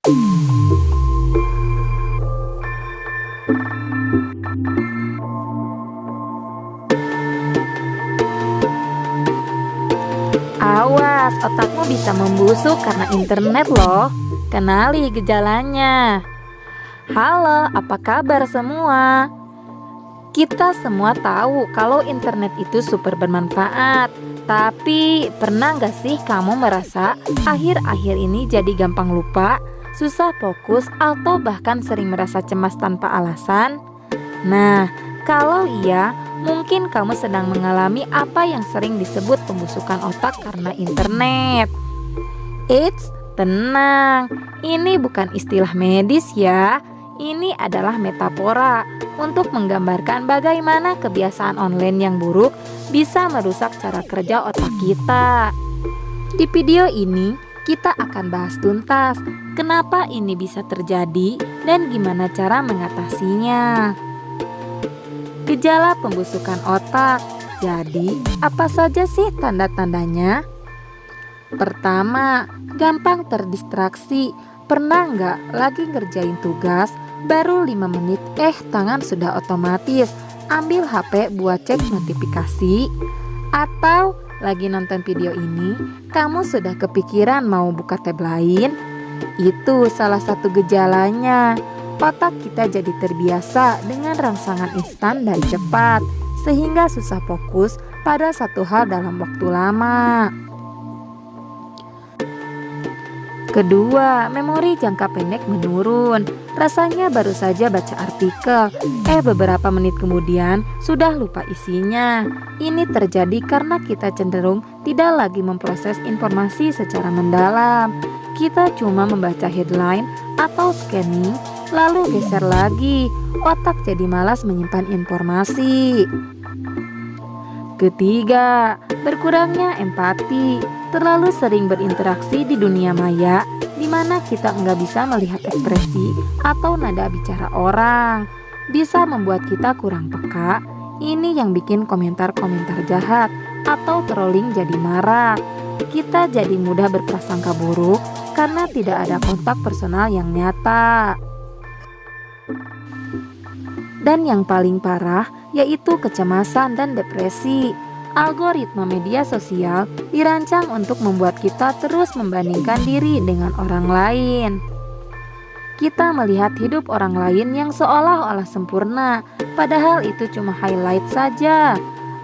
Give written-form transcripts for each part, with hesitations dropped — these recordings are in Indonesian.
Awas, otakmu bisa membusuk karena internet loh. Kenali gejalanya. Halo, apa kabar semua? Kita semua tahu kalau internet itu super bermanfaat. Tapi pernah gak sih kamu merasa akhir-akhir ini jadi gampang lupa, susah fokus, atau bahkan sering merasa cemas tanpa alasan? Nah, kalau iya, mungkin kamu sedang mengalami apa yang sering disebut pembusukan otak karena internet. Eits, tenang, ini bukan istilah medis ya. Ini adalah metafora untuk menggambarkan bagaimana kebiasaan online yang buruk bisa merusak cara kerja otak kita. Di video ini, kita akan bahas tuntas kenapa ini bisa terjadi dan gimana cara mengatasinya. Gejala pembusukan otak. Jadi, apa saja sih tanda-tandanya? Pertama, gampang terdistraksi. Pernah nggak lagi ngerjain tugas, baru 5 menit tangan sudah otomatis ambil HP buat cek notifikasi? Atau lagi nonton video ini, kamu sudah kepikiran mau buka tab lain? Itu salah satu gejalanya. Otak kita jadi terbiasa dengan rangsangan instan dan cepat, sehingga susah fokus pada satu hal dalam waktu lama. Kedua, memori jangka pendek menurun. Rasanya baru saja baca artikel, beberapa menit kemudian sudah lupa isinya. Ini terjadi karena kita cenderung tidak lagi memproses informasi secara mendalam. Kita cuma membaca headline atau scanning, lalu geser lagi. Otak jadi malas menyimpan informasi. Ketiga, berkurangnya empati. Terlalu sering berinteraksi di dunia maya, di mana kita nggak bisa melihat ekspresi atau nada bicara orang. Bisa membuat kita kurang peka. Ini yang bikin komentar-komentar jahat atau trolling jadi marak. Kita jadi mudah berprasangka buruk karena tidak ada kontak personal yang nyata. Dan yang paling parah yaitu kecemasan dan depresi. Algoritma media sosial dirancang untuk membuat kita terus membandingkan diri dengan orang lain. Kita melihat hidup orang lain yang seolah-olah sempurna, padahal itu cuma highlight saja.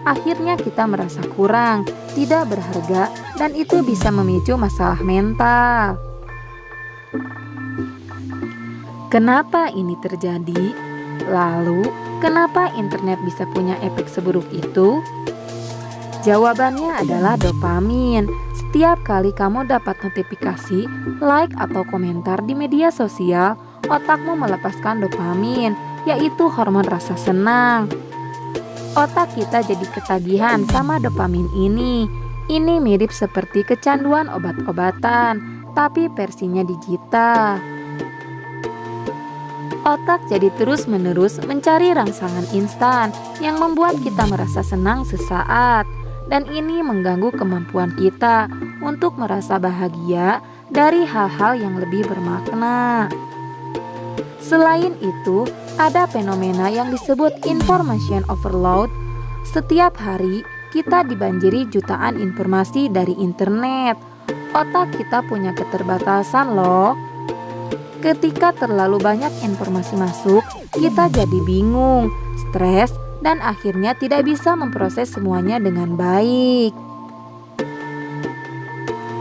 Akhirnya kita merasa kurang, tidak berharga, dan itu bisa memicu masalah mental. Kenapa ini terjadi? Lalu, kenapa internet bisa punya efek seburuk itu? Jawabannya adalah dopamin. Setiap kali kamu dapat notifikasi, like, atau komentar di media sosial, otakmu melepaskan dopamin, yaitu hormon rasa senang. Otak kita jadi ketagihan sama dopamin ini. Ini mirip seperti kecanduan obat-obatan, tapi versinya digital. Otak jadi terus-menerus mencari rangsangan instan yang membuat kita merasa senang sesaat. Dan ini mengganggu kemampuan kita untuk merasa bahagia dari hal-hal yang lebih bermakna. Selain itu, ada fenomena yang disebut information overload. Setiap hari, kita dibanjiri jutaan informasi dari internet. Otak kita punya keterbatasan loh. Ketika terlalu banyak informasi masuk, kita jadi bingung, stres, dan akhirnya tidak bisa memproses semuanya dengan baik.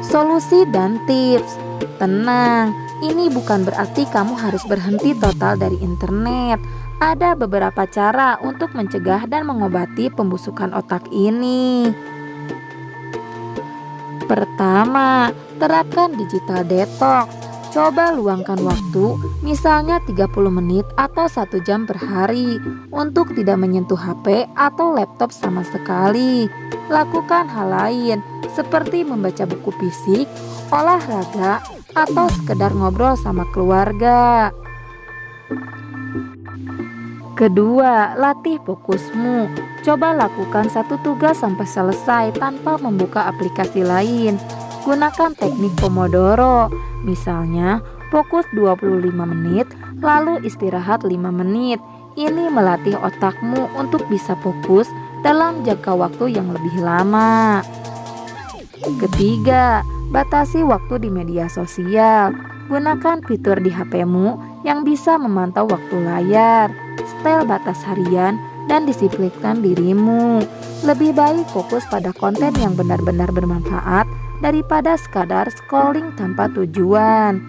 Solusi dan tips. Tenang, ini bukan berarti kamu harus berhenti total dari internet. Ada beberapa cara untuk mencegah dan mengobati pembusukan otak ini. Pertama, terapkan digital detox. Coba luangkan waktu, misalnya 30 menit atau 1 jam per hari untuk tidak menyentuh HP atau laptop sama sekali. Lakukan hal lain seperti membaca buku fisik, olahraga, atau sekedar ngobrol sama keluarga. Kedua, latih fokusmu. Coba lakukan satu tugas sampai selesai tanpa membuka aplikasi lain. Gunakan teknik Pomodoro. Misalnya, Fokus 25 menit, lalu istirahat 5 menit. Ini melatih otakmu untuk bisa fokus dalam jangka waktu yang lebih lama. Ketiga, batasi waktu di media sosial. Gunakan fitur di HP-mu yang bisa memantau waktu layar, setel batas harian, dan disiplinkan dirimu. Lebih baik fokus pada konten yang benar-benar bermanfaat daripada sekadar scrolling tanpa tujuan.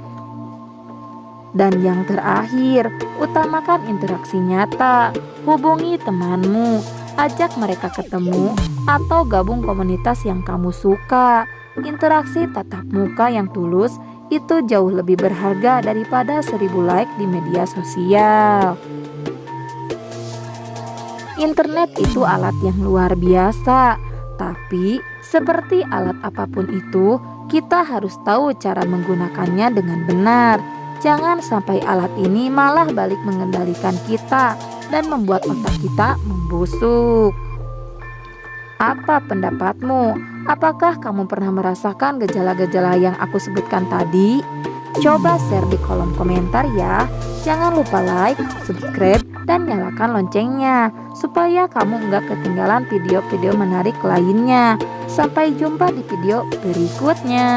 Dan yang terakhir, utamakan interaksi nyata. Hubungi temanmu, ajak mereka ketemu, atau gabung komunitas yang kamu suka. Interaksi tatap muka yang tulus itu jauh lebih berharga daripada 1000 like di media sosial. Internet itu alat yang luar biasa, tapi seperti alat apapun itu, kita harus tahu cara menggunakannya dengan benar. Jangan sampai alat ini malah balik mengendalikan kita dan membuat otak kita membusuk. Apa pendapatmu? Apakah kamu pernah merasakan gejala-gejala yang aku sebutkan tadi? Coba share di kolom komentar ya. Jangan lupa like, subscribe, dan nyalakan loncengnya supaya kamu nggak ketinggalan video-video menarik lainnya. Sampai jumpa di video berikutnya.